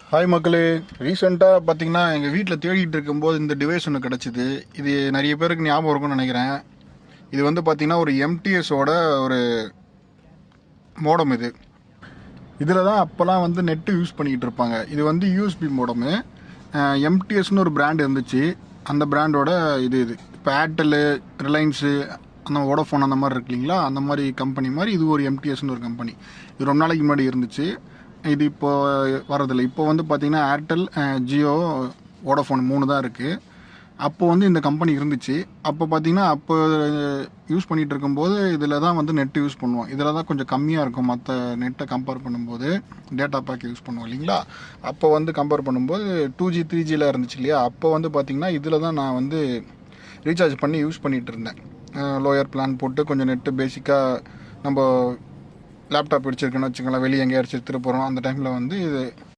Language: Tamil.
ஹாய் மக்களே. ரீசெண்டாக பார்த்தீங்கன்னா எங்கள் வீட்டில் தேடிட்டு இருக்கும்போது இந்த டிவைஸ் ஒன்று கிடச்சிது. இது நிறைய பேருக்கு ஞாபகம் இருக்கும்னு நினைக்கிறேன். இது வந்து பார்த்திங்கன்னா ஒரு எம்டிஎஸோட ஒரு மோடம். இதில் தான் அப்போல்லாம் வந்து நெட்டு யூஸ் பண்ணிக்கிட்டு இருப்பாங்க. இது வந்து யூஎஸ்பி மோடமு. எம்டிஎஸ்னு ஒரு பிராண்ட் இருந்துச்சு. அந்த பிராண்டோட இது இப்போ ஏர்டெல்லு, ரிலையன்ஸு, அந்த வோடஃபோன் அந்த மாதிரி இருக்கு இல்லைங்களா, அந்த மாதிரி கம்பெனி மாதிரி இது ஒரு எம்டிஎஸ்னு ஒரு கம்பெனி. இது ரொம்ப நாளைக்கு முன்னாடி இருந்துச்சு. இது இப்போ வரதில்லை. இப்போ வந்து பார்த்திங்கன்னா ஏர்டெல், ஜியோ, வோடஃபோன் 3 தான் இருக்குது. அப்போ வந்து இந்த கம்பெனி இருந்துச்சு. அப்போ பார்த்திங்கன்னா அப்போ யூஸ் பண்ணிகிட்டு இருக்கும்போது இதில் தான் வந்து நெட்டு யூஸ் பண்ணுவோம். இதில் தான் கொஞ்சம் கம்மியாக இருக்கும் மற்ற நெட்டை கம்பேர் பண்ணும்போது. டேட்டா பேக் யூஸ் பண்ணுவோம் இல்லைங்களா. அப்போ வந்து கம்பேர் பண்ணும்போது 2G 3Gயில் இருந்துச்சு இல்லையா. அப்போ வந்து பார்த்திங்கன்னா இதில் தான் நான் வந்து ரீசார்ஜ் பண்ணி யூஸ் பண்ணிகிட்டு இருந்தேன். லோயர் பிளான் போட்டு கொஞ்சம் நெட்டு பேசிக்காக நம்ம லேப்டாப் வச்சுருக்கேன்னு வச்சுக்கலாம், வெளியே எங்கேயாச்சும் எடுத்துகிட்டு போகிறோம் அந்த டைமில் வந்து இது